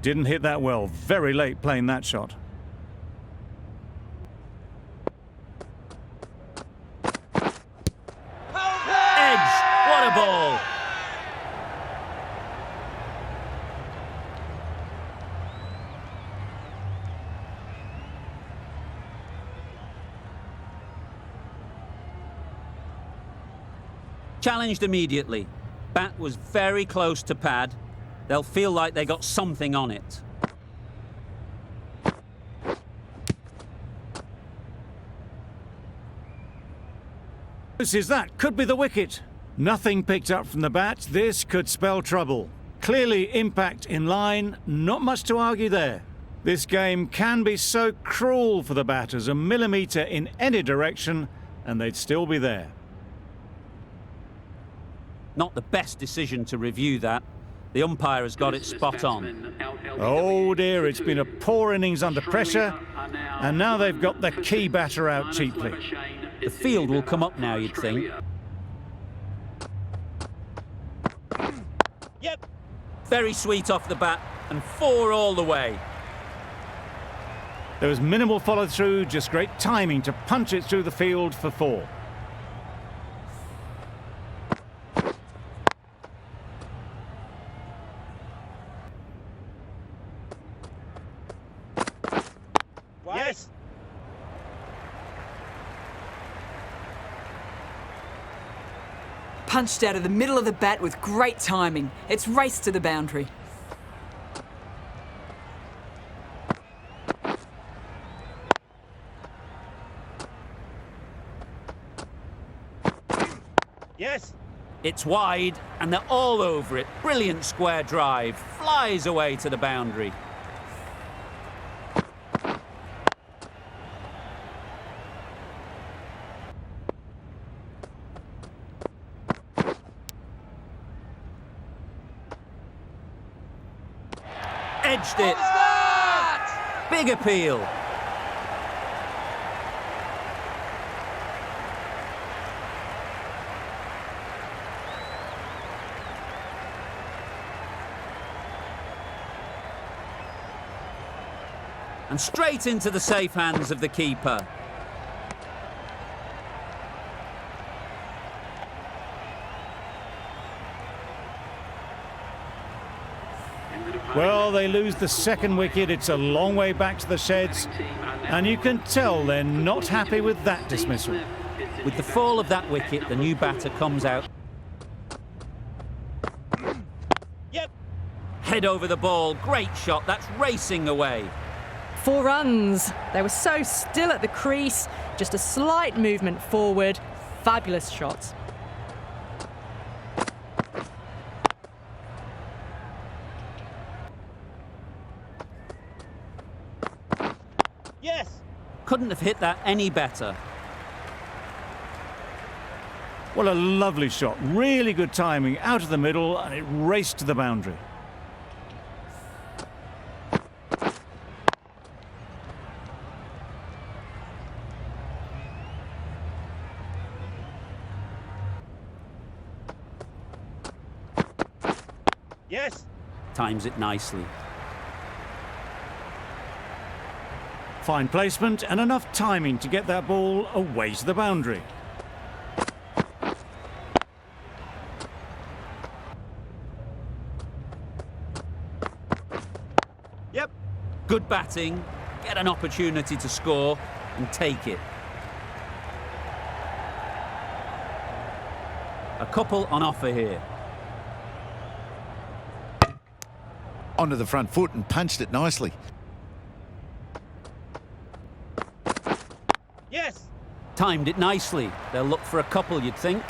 Didn't hit that well. Very late playing that shot. Edge! What a ball! Challenged immediately. Bat was very close to pad. They'll feel like they got something on it. That could be the wicket. Nothing picked up from the bat. This could spell trouble. Clearly impact in line. Not much to argue there. This game can be so cruel for the batters. A millimetre in any direction and they'd still be there. Not the best decision to review that. The umpire has got it spot on. Oh dear, it's been a poor innings under pressure, and now they've got the key batter out cheaply. The field will come up now, you'd think. Yep. Very sweet off the bat, and 4 all the way. There was minimal follow-through, just great timing to punch it through the field for 4. Yes. Punched out of the middle of the bat with great timing. It's raced to the boundary. Yes. It's wide, and they're all over it. Brilliant square drive. Flies away to the boundary. Edged it. Big appeal. And straight into the safe hands of the keeper. Well, they lose the second wicket. It's a long way back to the sheds, and you can tell they're not happy with that dismissal. With the fall of that wicket, the new batter comes out. Yep. Head over the ball. Great shot. That's racing away. 4 runs. They were so still at the crease. Just a slight movement forward. Fabulous shot. Yes. Couldn't have hit that any better. Well, a lovely shot. Really good timing out of the middle, and it raced to the boundary. Yes. Times it nicely. Fine placement and enough timing to get that ball away to the boundary. Yep. Good batting. Get an opportunity to score and take it. A couple on offer here. Onto the front foot and punched it nicely. Yes. Timed it nicely. They'll look for a couple, you'd think.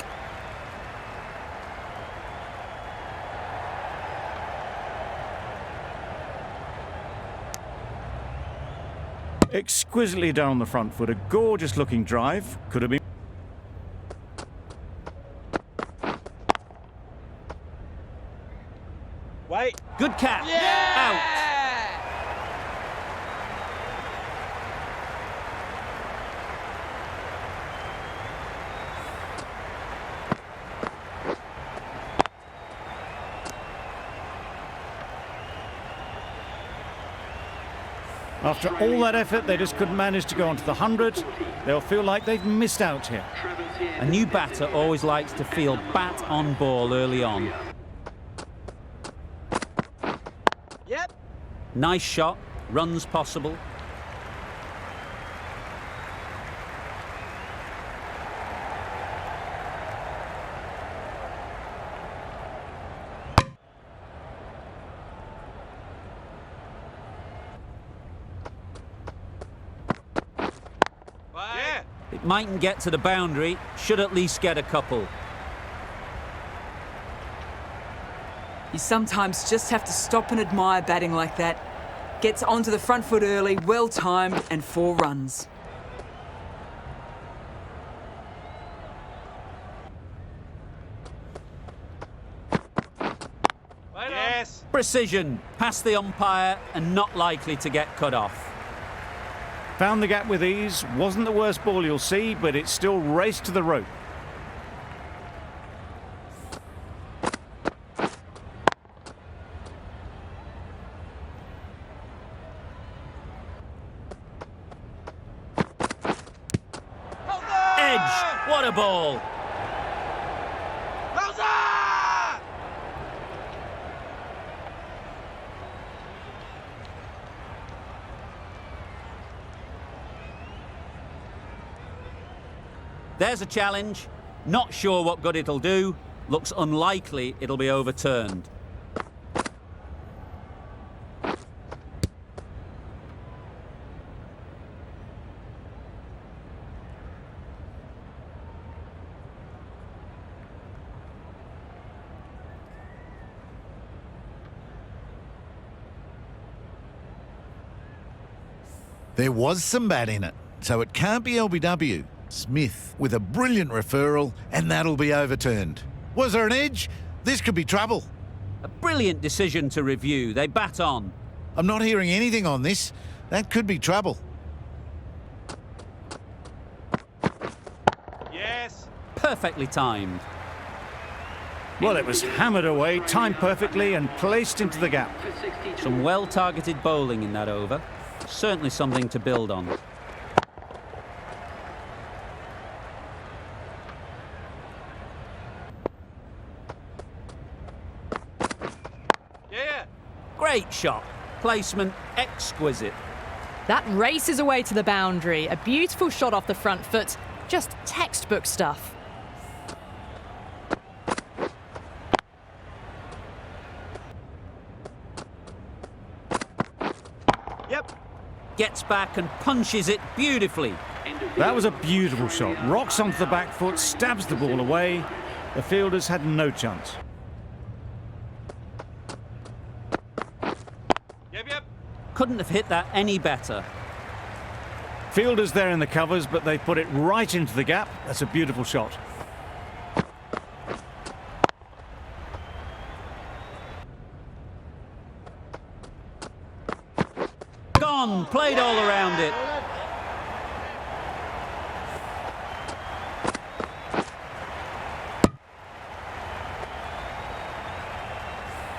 Exquisitely down the front foot. A gorgeous looking drive. Could have been. Wait. Good catch. Yeah! Out. After all that effort, they just couldn't manage to go onto the 100. They'll feel like they've missed out here. A new batter always likes to feel bat on ball early on. Yep. Nice shot, runs possible. Yeah. It mightn't get to the boundary, should at least get a couple. You sometimes just have to stop and admire batting like that. Gets onto the front foot early, well timed, and 4 runs. Yes. Precision, past the umpire and not likely to get cut off. Found the gap with ease. Wasn't the worst ball you'll see, but it still raced to the rope. Edge, what a ball! There's a challenge. Not sure what good it'll do. Looks unlikely it'll be overturned. There was some bat in it, so it can't be LBW. Smith with a brilliant referral, and that'll be overturned. Was there an edge? This could be trouble. A brilliant decision to review. They bat on. I'm not hearing anything on this. That could be trouble. Yes. Perfectly timed. Well, it was hammered away, timed perfectly and placed into the gap. Some well-targeted bowling in that over. Certainly something to build on. Yeah. Great shot. Placement exquisite. That races away to the boundary. A beautiful shot off the front foot. Just textbook stuff. Yep. Gets back and punches it beautifully. That was a beautiful shot. Rocks onto the back foot, stabs the ball away. The fielders had no chance. Yep. Couldn't have hit that any better. Fielders there in the covers, but they put it right into the gap. That's a beautiful shot. Gone, played all around it.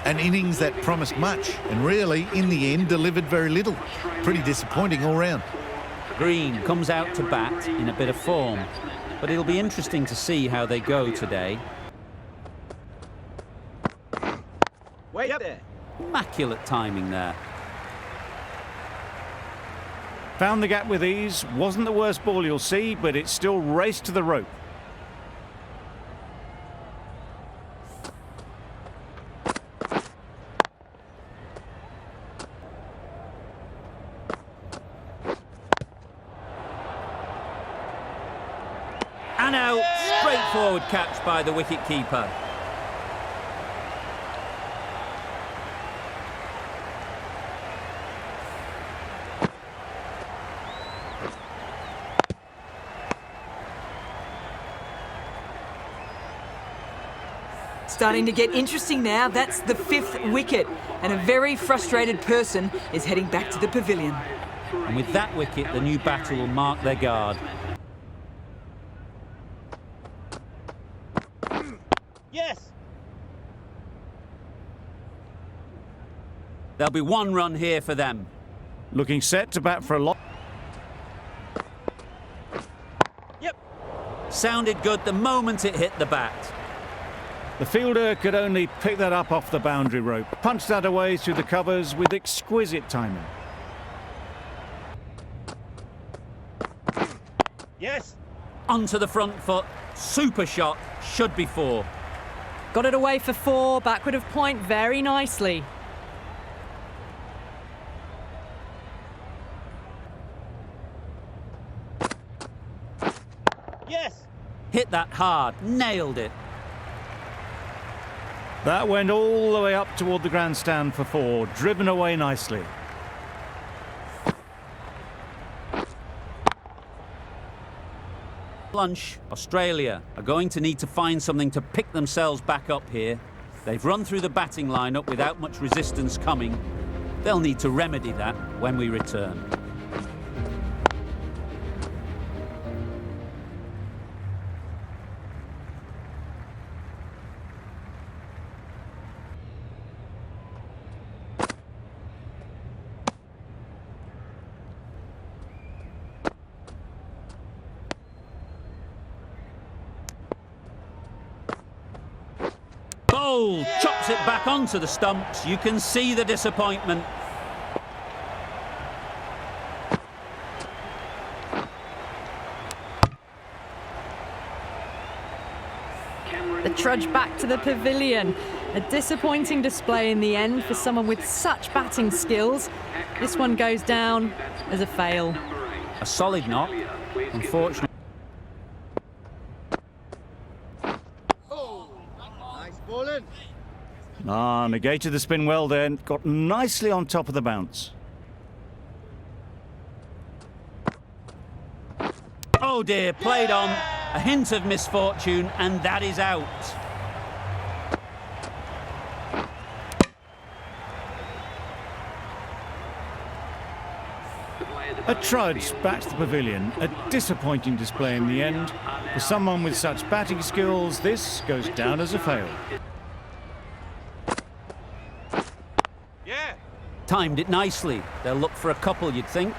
An innings that promised much, and really, in the end, delivered very little. Pretty disappointing all round. Green comes out to bat in a bit of form, but it'll be interesting to see how they go today. Wait there. Immaculate timing there. Found the gap with ease. Wasn't the worst ball you'll see, but it still raced to the rope. And out, straightforward catch by the wicket-keeper. Starting to get interesting now. That's the 5th wicket, and a very frustrated person is heading back to the pavilion. And with that wicket, the new batter will mark their guard. Yes. There'll be 1 run here for them. Looking set to bat for a lot. Yep. Sounded good the moment it hit the bat. The fielder could only pick that up off the boundary rope. Punched that away through the covers with exquisite timing. Yes. Onto the front foot. Super shot. Should be 4. Got it away for 4, backward of point very nicely. Yes. Hit that hard. Nailed it. That went all the way up toward the grandstand for 4, driven away nicely. Lunch. Australia are going to need to find something to pick themselves back up here. They've run through the batting lineup without much resistance coming. They'll need to remedy that when we return. Bold, chops it back onto the stumps. You can see the disappointment. The trudge back to the pavilion. A disappointing display in the end for someone with such batting skills. This one goes down as a fail. A solid knock. Unfortunately. Negated the spin well there. Got nicely on top of the bounce. Oh dear, played on. A hint of misfortune, and that is out. A trudge back to the pavilion. A disappointing display in the end. For someone with such batting skills, this goes down as a fail. Yeah. Timed it nicely. They'll look for a couple, you'd think.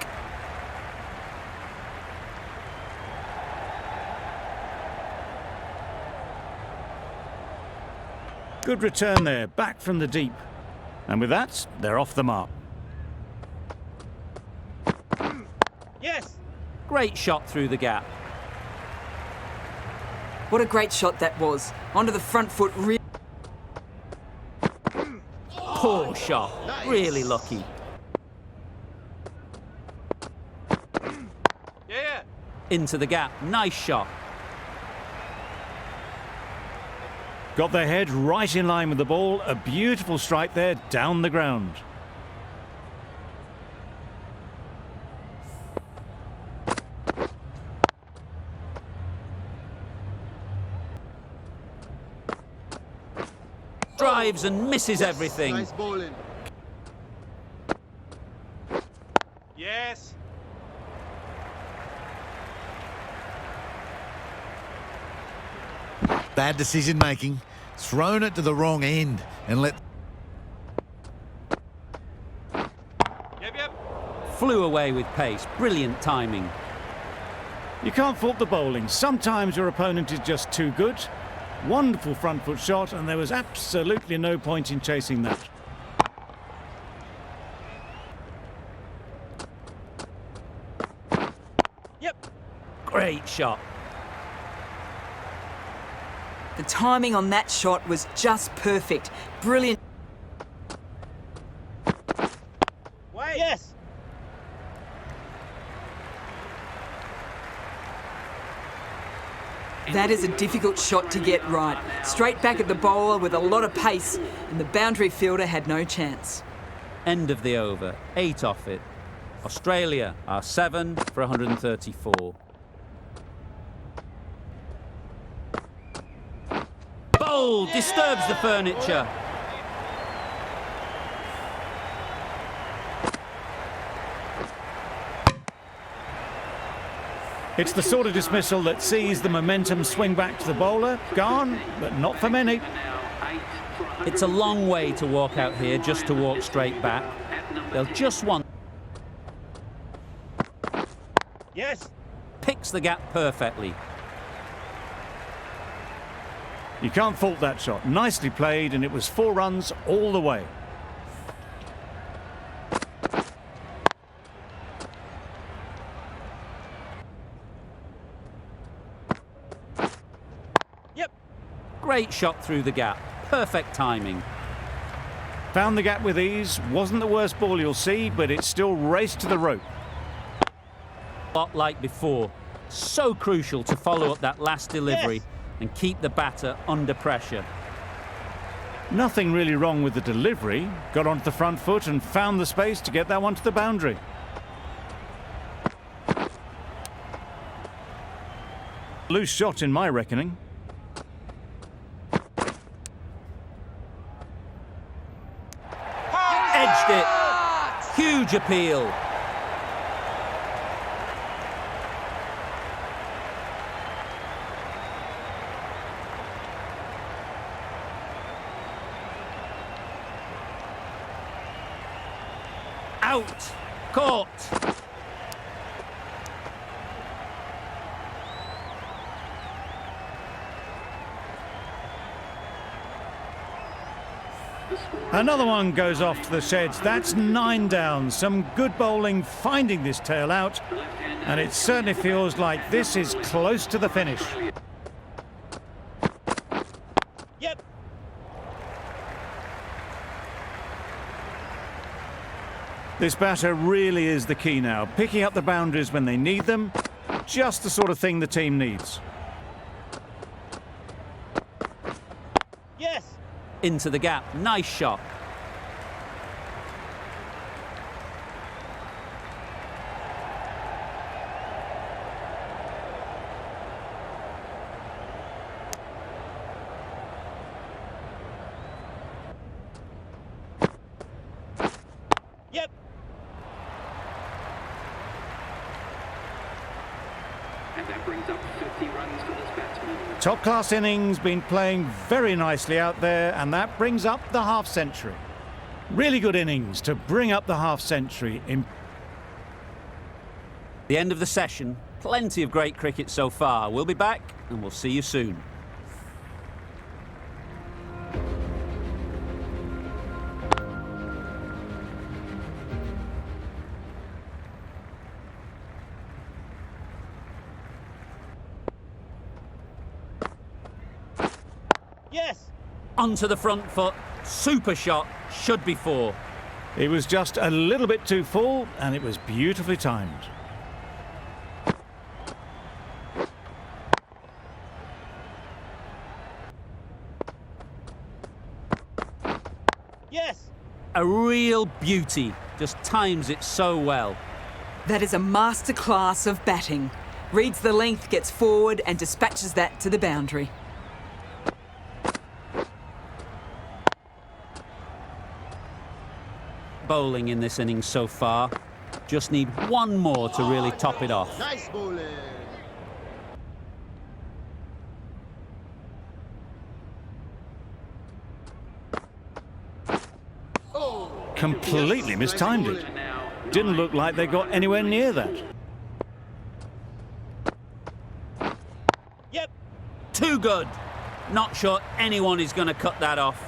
Good return there, back from the deep. And with that, they're off the mark. Yes. Great shot through the gap. What a great shot that was. Onto the front foot. Poor shot. Really lucky. Yeah. Into the gap. Nice shot. Got their head right in line with the ball. A beautiful strike there, down the ground. Drives and misses everything. Nice bowling. Yes. Bad decision making. Thrown it to the wrong end and let... Yep. Flew away with pace. Brilliant timing. You can't fault the bowling. Sometimes your opponent is just too good. Wonderful front foot shot, and there was absolutely no point in chasing that. Yep. Great shot. The timing on that shot was just perfect. Brilliant. Wait. Yes. That is a difficult shot to get right. Straight back at the bowler with a lot of pace, and the boundary fielder had no chance. End of the over. 8 off it. Australia are 7 for 134. Bold! Disturbs the furniture. It's the sort of dismissal that sees the momentum swing back to the bowler. Gone, but not for many. It's a long way to walk out here just to walk straight back. They'll just want... Fits the gap perfectly. You can't fault that shot. Nicely played, and it was 4 runs all the way. Yep. Great shot through the gap. Perfect timing. Found the gap with ease. Wasn't the worst ball you'll see, but it still raced to the rope. Lot like before. So crucial to follow up that last delivery Yes. and keep the batter under pressure. Nothing really wrong with the delivery. Got onto the front foot and found the space to get that one to the boundary. Loose shot in my reckoning. Edged it. Huge appeal. Out. Caught. Another one goes off to the sheds. That's 9 down. Some good bowling finding this tail out. And it certainly feels like this is close to the finish. Yep. This batter really is the key now. Picking up the boundaries when they need them. Just the sort of thing the team needs. Yes. Into the gap. Nice shot. Yep. And that brings up 50 runs for this batsman. Top class innings, been playing very nicely out there, and that brings up the half century. Really good innings to bring up the half century. The end of the session. Plenty of great cricket so far. We'll be back and we'll see you soon. Yes. Onto the front foot. Super shot. Should be 4. It was just a little bit too full, and it was beautifully timed. Yes. A real beauty. Just times it so well. That is a masterclass of batting. Reads the length, gets forward and dispatches that to the boundary. Bowling in this innings so far. Just need one more to really top it off. Nice bowling. Completely mistimed it. Didn't look like they got anywhere near that. Yep. Too good. Not sure anyone is going to cut that off.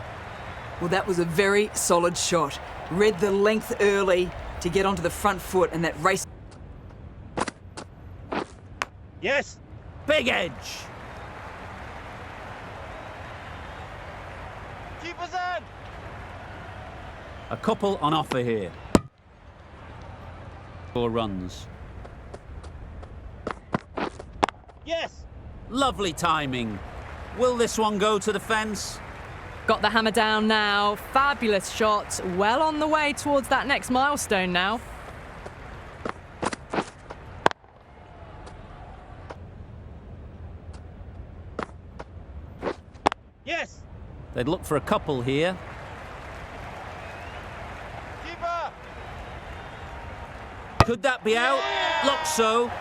Well, that was a very solid shot. Read the length early to get onto the front foot, and that race. Yes. Big edge. Keep us in. A couple on offer here. 4 runs. Yes. Lovely timing. Will this one go to the fence? Got the hammer down now. Fabulous shot. Well on the way towards that next milestone now. Yes. They'd look for a couple here. Keeper. Could that be out? Looks so.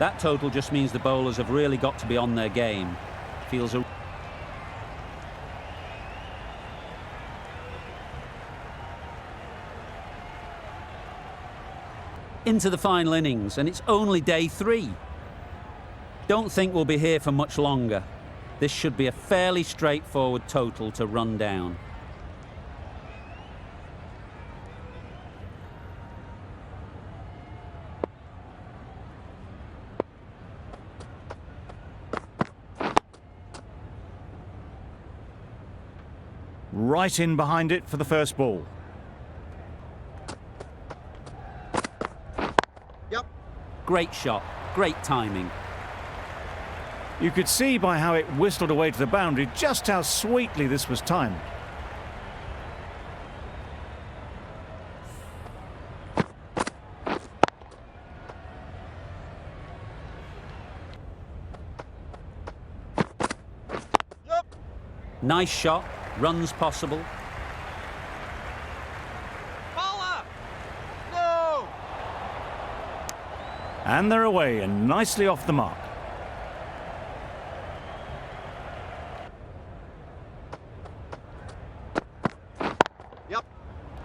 That total just means the bowlers have really got to be on their game. Feels a... Into the final innings, and it's only day 3. Don't think we'll be here for much longer. This should be a fairly straightforward total to run down. Right in behind it for the first ball. Great shot, great timing. You could see by how it whistled away to the boundary just how sweetly this was timed. Nice shot, runs possible. Bowler! No! And they're away and nicely off the mark.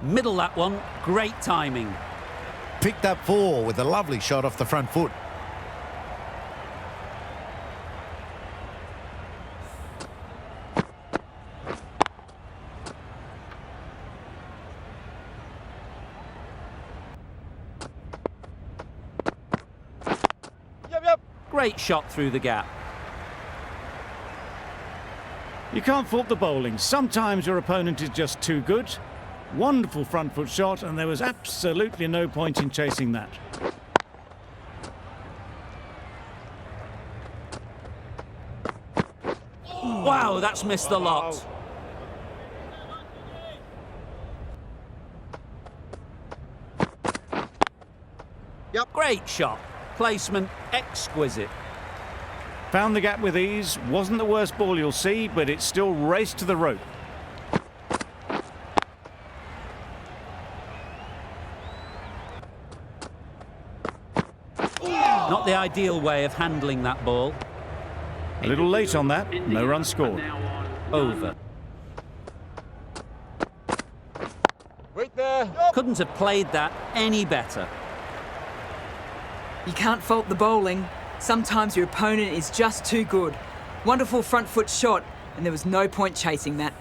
Middle that one, great timing. Picked up 4 with a lovely shot off the front foot. Great shot through the gap. You can't fault the bowling. Sometimes your opponent is just too good. Wonderful front foot shot, and there was absolutely no point in chasing that. Wow, that's missed the lot. Great shot. Placement exquisite. Found the gap with ease. Wasn't the worst ball you'll see, but it still raced to the rope. Not the ideal way of handling that ball. A little late on that. No run scored. Over. Wait there! Couldn't have played that any better. You can't fault the bowling. Sometimes your opponent is just too good. Wonderful front foot shot, and there was no point chasing that.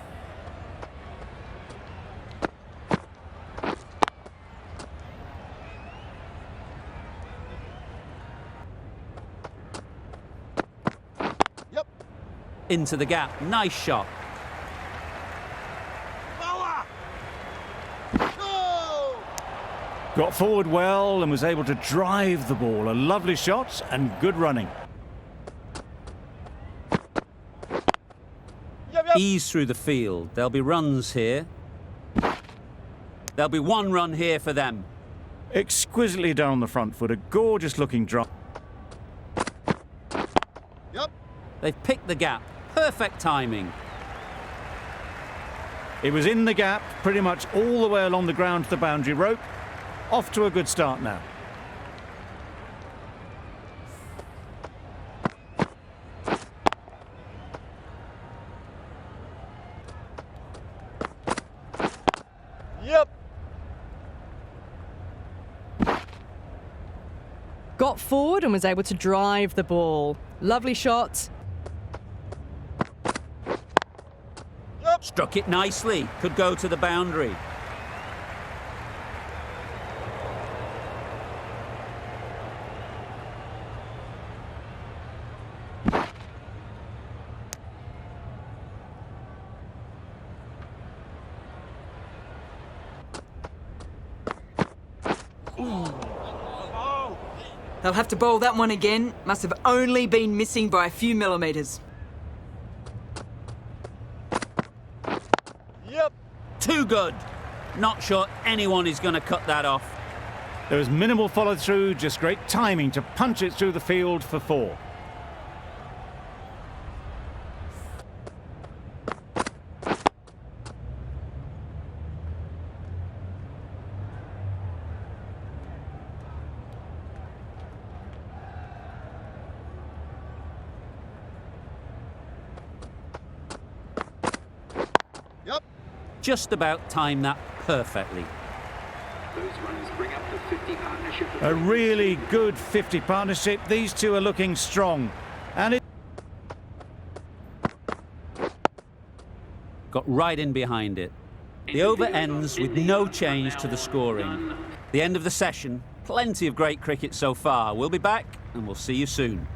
Into the gap, nice shot. Bowler! No! Got forward well and was able to drive the ball. A lovely shot and good running. Ease through the field. There'll be runs here. There'll be 1 run here for them. Exquisitely done on the front foot. A gorgeous looking drop. They've picked the gap. Perfect timing. It was in the gap, pretty much all the way along the ground to the boundary rope. Off to a good start now. Got forward and was able to drive the ball. Lovely shot. Struck it nicely. Could go to the boundary. They'll have to bowl that one again. Must have only been missing by a few millimetres. Too good. Not sure anyone is going to cut that off. There was minimal follow through, just great timing to punch it through the field for 4. just about timed that perfectly. Those runs bring up the 50 partnership. A really good 50 partnership. These two are looking strong. And it Got right in behind it. The over ends with no change to the scoring. The end of the session. Plenty of great cricket so far. We'll be back and we'll see you soon.